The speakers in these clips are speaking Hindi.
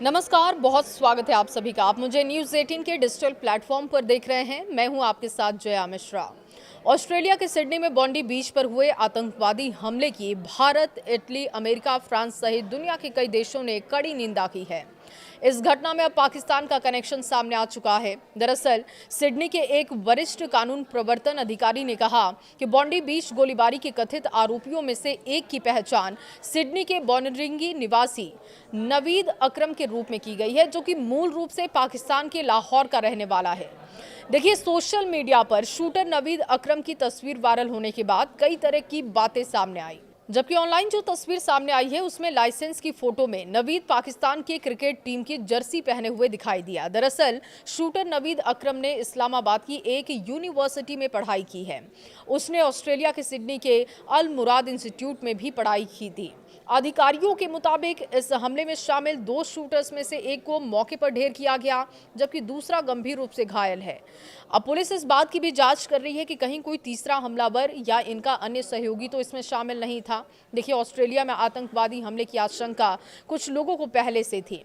नमस्कार, बहुत स्वागत है आप सभी का। आप मुझे न्यूज़ 18 के डिजिटल प्लेटफॉर्म पर देख रहे हैं। मैं हूं आपके साथ जया मिश्रा। ऑस्ट्रेलिया के सिडनी में बॉन्डी बीच पर हुए आतंकवादी हमले की भारत, इटली, अमेरिका, फ्रांस सहित दुनिया के कई देशों ने कड़ी निंदा की है। इस घटना में अब पाकिस्तान का कनेक्शन सामने आ चुका है। दरअसल सिडनी के एक वरिष्ठ कानून प्रवर्तन अधिकारी ने कहा कि बॉन्डी बीच गोलीबारी के कथित आरोपियों में से एक की पहचान सिडनी के बोनरिंगी निवासी नवीद अकरम के रूप में की गई है, जो कि मूल रूप से पाकिस्तान के लाहौर का रहने वाला है। देखिए, सोशल मीडिया पर शूटर नवीद अकरम की तस्वीर वायरल होने के बाद कई तरह की बातें सामने आई, जबकि ऑनलाइन जो तस्वीर सामने आई है उसमें लाइसेंस की फोटो में नवीद पाकिस्तान की क्रिकेट टीम की जर्सी पहने हुए दिखाई दिया। दरअसल शूटर नवीद अकरम ने इस्लामाबाद की एक यूनिवर्सिटी में पढ़ाई की है। उसने ऑस्ट्रेलिया के सिडनी के अल मुराद इंस्टीट्यूट में भी पढ़ाई की थी। अधिकारियों के मुताबिक इस हमले में शामिल 2 शूटर्स में से एक को मौके पर ढेर किया गया, जबकि दूसरा गंभीर रूप से घायल है। अब पुलिस इस बात की भी जांच कर रही है कि कहीं कोई तीसरा हमलावर या इनका अन्य सहयोगी तो इसमें शामिल नहीं था। देखिए, ऑस्ट्रेलिया में आतंकवादी हमले की आशंका कुछ लोगों को पहले से थी।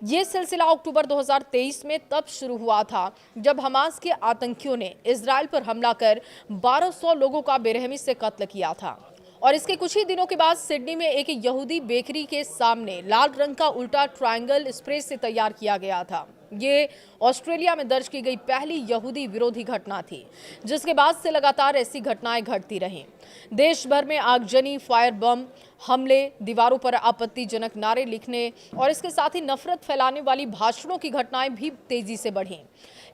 ये सिलसिला अक्टूबर 2023 में तब शुरू हुआ था जब हमास के आतंकियों ने इजराइल पर हमला कर 1200 लोगों का बेरहमी से कत्ल किया था। और इसके कुछ ही दिनों के बाद सिडनी में एक यहूदी बेकरी के सामने लाल रंग का उल्टा ट्रायंगल स्प्रे से तैयार किया गया था। ये ऑस्ट्रेलिया में दर्ज की गई पहली यहूदी विरोधी घटना थी, जिसके बाद से लगातार ऐसी घटनाएं घटती रहीं। देश भर में आगजनी, फायर बम हमले, दीवारों पर आपत्तिजनक नारे लिखने और इसके साथ ही नफरत फैलाने वाली भाषणों की घटनाएं भी तेजी से बढ़ीं।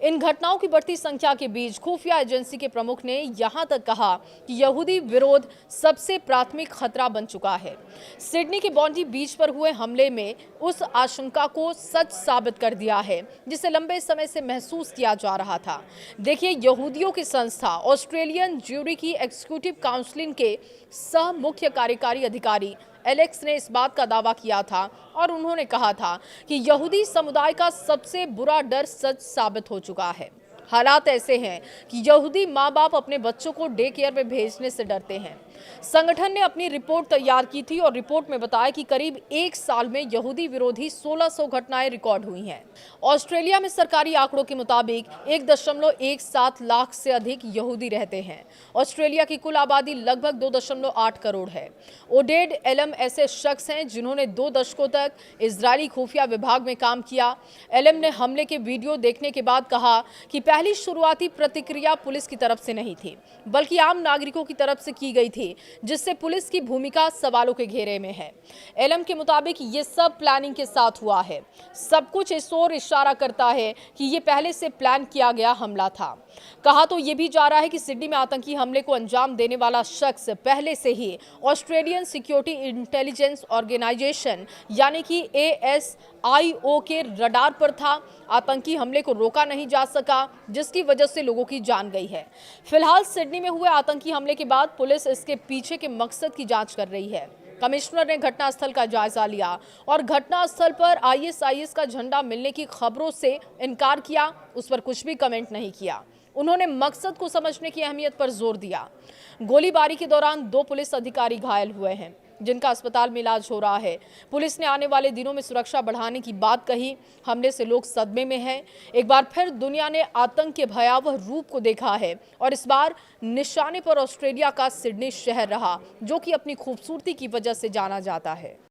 इन घटनाओं की बढ़ती संख्या के बीच खुफिया एजेंसी के प्रमुख ने यहां तक कहा कि यहूदी विरोध सबसे प्राथमिक खतरा बन चुका है। सिडनी के बॉन्डी बीच पर हुए हमले में उस आशंका को सच साबित कर दिया है जिसे लंबे समय से महसूस किया जा रहा था। देखिए, यहूदियों की संस्था ऑस्ट्रेलियन ज्यूरी की एग्जीक्यूटिव काउंसिल के सह मुख्य कार्यकारी अधिकारी एलेक्स ने इस बात का दावा किया था और उन्होंने कहा था कि यहूदी समुदाय का सबसे बुरा डर सच साबित हो चुका है। हालात ऐसे हैं कि यहूदी माँ बाप अपने बच्चों को डे केयर में भेजने से डरते हैं। संगठन ने अपनी रिपोर्ट तैयार की थी और रिपोर्ट में बताया कि करीब 1 साल में यहूदी विरोधी 1600 घटनाएं रिकॉर्ड हुई हैं। ऑस्ट्रेलिया में सरकारी आंकड़ों के मुताबिक 1.17 लाख से अधिक यहूदी रहते हैं। ऑस्ट्रेलिया की कुल आबादी लगभग 2.8 करोड़ है। ओडेड एलम ऐसे शख्स हैं जिन्होंने 2 दशकों तक इजरायली खुफिया विभाग में काम किया। एलम ने हमले के वीडियो देखने के बाद कहा कि पहली शुरुआती प्रतिक्रिया पुलिस की तरफ से नहीं थी, बल्कि आम नागरिकों की तरफ से की गई थी, जिससे पुलिस की भूमिका सवालों के घेरे में है। एलम के मुताबिक ये सब प्लानिंग के साथ हुआ है। सब कुछ इस ओर इशारा करता है कि ये पहले से प्लान किया गया हमला था। कहा तो ये भी जा रहा है कि सिडनी में आतंकी हमले को अंजाम देने वाला शख्स पहले से ही ऑस्ट्रेलियन सिक्योरिटी इंटेलिजेंस ऑर्गेनाइजेशन यानी कि ASIO के रडार पर था। आतंकी हमले को रोका नहीं जा सका, जिसकी वजह से लोगों की जान गई है। फिलहाल सिडनी में हुए आतंकी हमले के बाद पुलिस इसके पीछे के मकसद की जांच कर रही है। कमिश्नर ने घटनास्थल का जायजा लिया और घटनास्थल पर ISIS का झंडा मिलने की खबरों से इनकार किया, उस पर कुछ भी कमेंट नहीं किया। उन्होंने मकसद को समझने की अहमियत पर जोर दिया। गोलीबारी के दौरान 2 पुलिस अधिकारी घायल हुए हैं, जिनका अस्पताल में इलाज हो रहा है। पुलिस ने आने वाले दिनों में सुरक्षा बढ़ाने की बात कही। हमले से लोग सदमे में हैं। एक बार फिर दुनिया ने आतंक के भयावह रूप को देखा है और इस बार निशाने पर ऑस्ट्रेलिया का सिडनी शहर रहा, जो कि अपनी खूबसूरती की वजह से जाना जाता है।